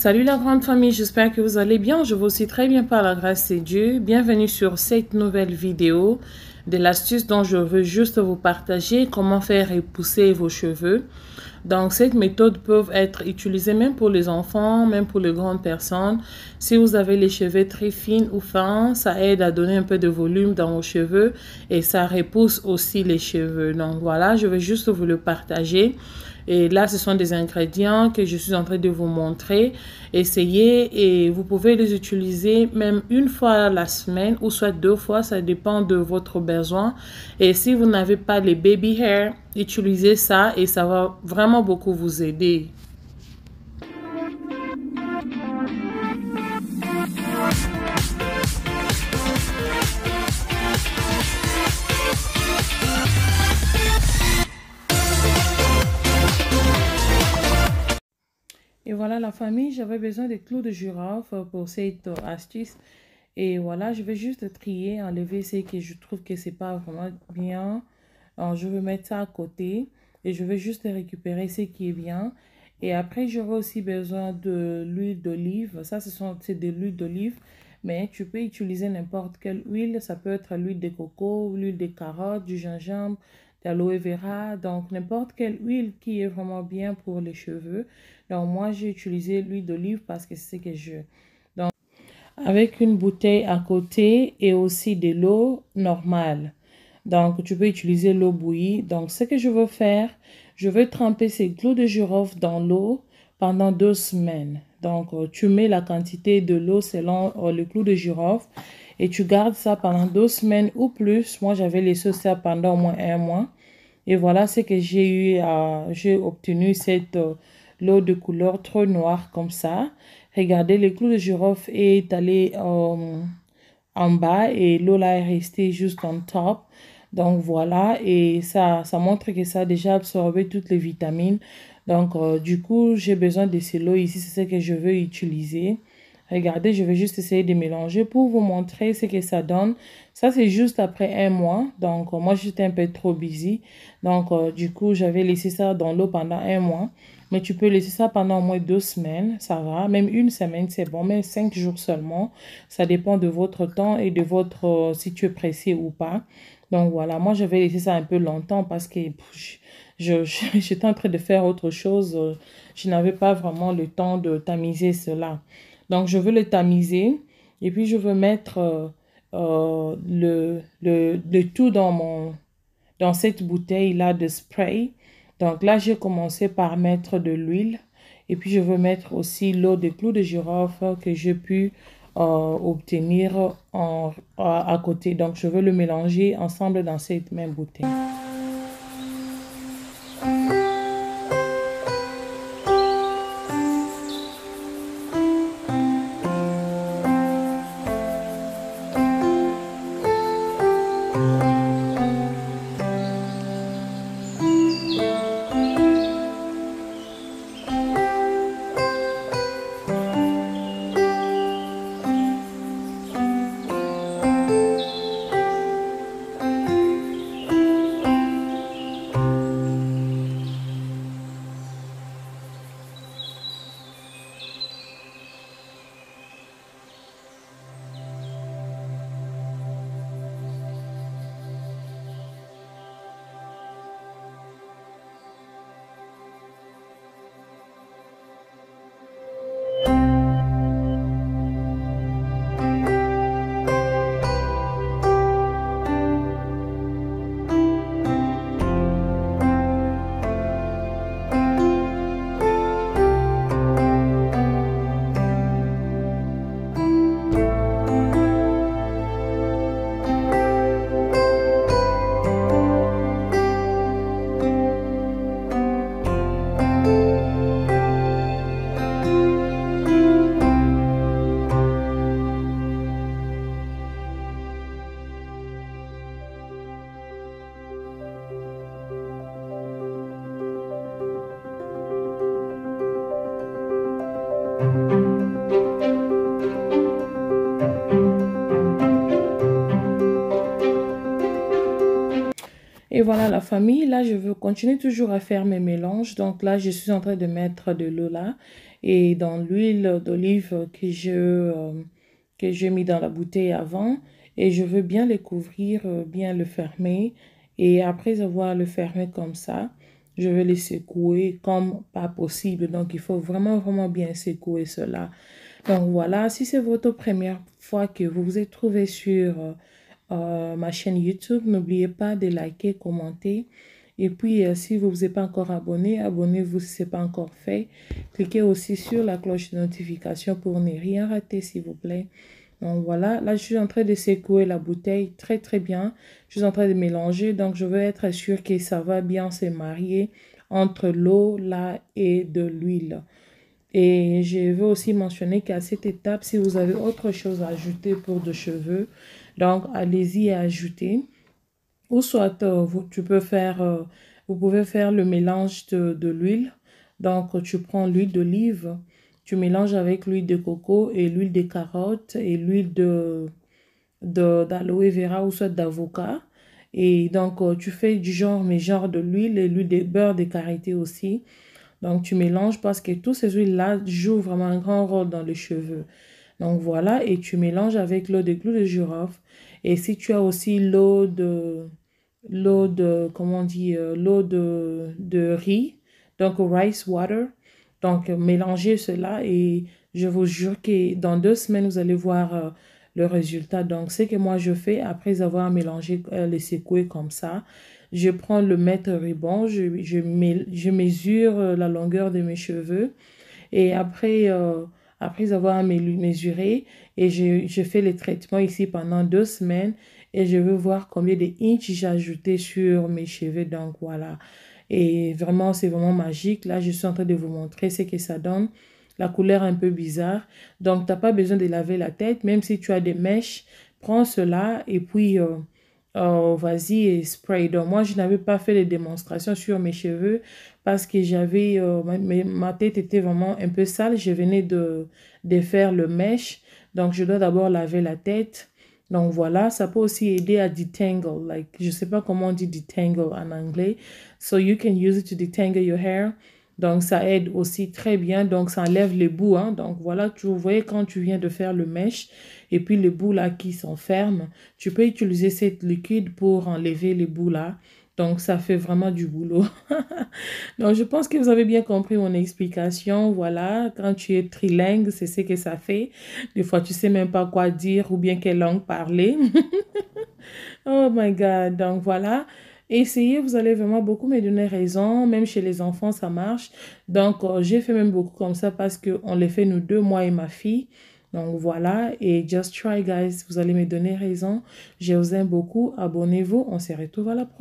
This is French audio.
Salut la grande famille, j'espère que vous allez bien. Je vous aussi très bien par la grâce de Dieu. Bienvenue sur cette nouvelle vidéo de l'astuce dont je veux juste vous partager comment faire repousser vos cheveux. Donc, cette méthode peut être utilisée même pour les enfants, même pour les grandes personnes. Si vous avez les cheveux très fins ou fins, ça aide à donner un peu de volume dans vos cheveux et ça repousse aussi les cheveux. Donc, voilà, je vais juste vous le partager. Et là, ce sont des ingrédients que je suis en train de vous montrer. Essayez et vous pouvez les utiliser même une fois la semaine ou soit 2 fois. Ça dépend de votre besoin. Et si vous n'avez pas les baby hair, utilisez ça et ça va vraiment beaucoup vous aider. Et voilà la famille, j'avais besoin de clous de girofle pour cette astuce. Et voilà, je vais juste trier, enlever ce que je trouve que c'est pas vraiment bien. Alors, je vais mettre ça à côté et je vais juste récupérer ce qui est bien. Et après, j'aurai aussi besoin de l'huile d'olive. Ça, c'est de l'huile d'olive. Mais tu peux utiliser n'importe quelle huile. Ça peut être l'huile de coco, l'huile de carotte, du gingembre, de l'aloe vera. Donc, n'importe quelle huile qui est vraiment bien pour les cheveux. Donc, moi, j'ai utilisé l'huile d'olive parce que c'est ce que je... Donc, avec une bouteille à côté et aussi de l'eau normale. Donc, tu peux utiliser l'eau bouillie. Donc, ce que je veux faire, je vais tremper ces clous de girofle dans l'eau pendant 2 semaines. Donc, tu mets la quantité de l'eau selon le clou de girofle et tu gardes ça pendant 2 semaines ou plus. Moi, j'avais laissé ça pendant au moins 1 mois. Et voilà ce que j'ai obtenu cette l'eau de couleur trop noire comme ça. Regardez, le clou de girofle est allé en bas et l'eau là est restée juste en top. Donc voilà, et ça montre que ça a déjà absorbé toutes les vitamines. Donc du coup, j'ai besoin de cette eau ici, c'est ce que je veux utiliser. Regardez, je vais juste essayer de mélanger pour vous montrer ce que ça donne. Ça, c'est juste après 1 mois. Donc, moi, j'étais un peu trop busy. Donc, du coup, j'avais laissé ça dans l'eau pendant 1 mois. Mais tu peux laisser ça pendant au moins 2 semaines. Ça va. Même une semaine, c'est bon. Même 5 jours seulement. Ça dépend de votre temps et de votre... si tu es pressé ou pas. Donc, voilà. Moi, je vais laisser ça un peu longtemps parce que j'étais en train de faire autre chose. Je n'avais pas vraiment le temps de tamiser cela. Donc, je veux le tamiser et puis je veux mettre le tout dans cette bouteille-là de spray. Donc là, j'ai commencé par mettre de l'huile et puis je veux mettre aussi l'eau de clous de girofle que j'ai pu obtenir à côté. Donc, je veux le mélanger ensemble dans cette même bouteille. Et voilà la famille. Là, je veux continuer toujours à faire mes mélanges. Donc là, je suis en train de mettre de l'eau là et dans l'huile d'olive que j'ai mis dans la bouteille avant. Et je veux bien les couvrir, bien le fermer. Et après avoir le fermé comme ça, je vais les secouer comme pas possible. Donc, il faut vraiment, vraiment bien secouer cela. Donc voilà, si c'est votre première fois que vous vous êtes trouvé sur ma chaîne YouTube, n'oubliez pas de liker, commenter. Et puis, si vous vous êtes pas encore abonné, abonnez-vous si ce n'est pas encore fait. Cliquez aussi sur la cloche de notification pour ne rien rater, s'il vous plaît. Donc voilà, là, je suis en train de secouer la bouteille très, très bien. Je suis en train de mélanger, donc je veux être sûr que ça va bien se marier entre l'eau, là, et de l'huile. Et je veux aussi mentionner qu'à cette étape, si vous avez autre chose à ajouter pour de cheveux, donc allez-y à ajouter. Ou soit vous pouvez faire le mélange de l'huile. Donc tu prends l'huile d'olive, tu mélanges avec l'huile de coco et l'huile de carotte et l'huile d'aloe vera ou soit d'avocat. Et donc tu fais du genre, mais genre de l'huile et l'huile de beurre de karité aussi. Donc, tu mélanges parce que tous ces huiles-là jouent vraiment un grand rôle dans les cheveux. Donc, voilà, et tu mélanges avec l'eau de clous de girofle. Et si tu as aussi comment on dit, l'eau de riz, donc rice water. Donc, mélangez cela et je vous jure que dans 2 semaines, vous allez voir le résultat. Donc, ce que moi je fais après avoir mélangé les secoués comme ça, je prends le mètre ruban, je mesure la longueur de mes cheveux et après avoir mesuré, et je fais les traitements ici pendant 2 semaines et je veux voir combien de inches j'ai ajouté sur mes cheveux. Donc voilà. Et vraiment, c'est vraiment magique. Là, je suis en train de vous montrer ce que ça donne. La couleur un peu bizarre. Donc, tu n'as pas besoin de laver la tête. Même si tu as des mèches, prends cela et puis vas-y et spray. Donc, moi, je n'avais pas fait de démonstration sur mes cheveux parce que ma tête était vraiment un peu sale. Je venais de faire le mèche. Donc, je dois d'abord laver la tête. Donc, voilà, ça peut aussi aider à detangle. Like, je ne sais pas comment on dit detangle en anglais. So, you can use it to detangle your hair. Donc, ça aide aussi très bien. Donc, ça enlève les bouts. Hein. Donc, voilà, vous voyez quand tu viens de faire le mèche et puis les bouts là qui s'enferment, tu peux utiliser cette liquide pour enlever les bouts là. Donc, ça fait vraiment du boulot. Donc, je pense que vous avez bien compris mon explication. Voilà, quand tu es trilingue, c'est ce que ça fait. Des fois, tu sais même pas quoi dire ou bien quelle langue parler. Oh my God. Donc, voilà. Essayez, vous allez vraiment beaucoup me donner raison. Même chez les enfants, ça marche. Donc, j'ai fait même beaucoup comme ça parce qu'on les fait nous deux, moi et ma fille. Donc, voilà. Et just try, guys. Vous allez me donner raison. Je vous aime beaucoup. Abonnez-vous. On se retrouve à la prochaine.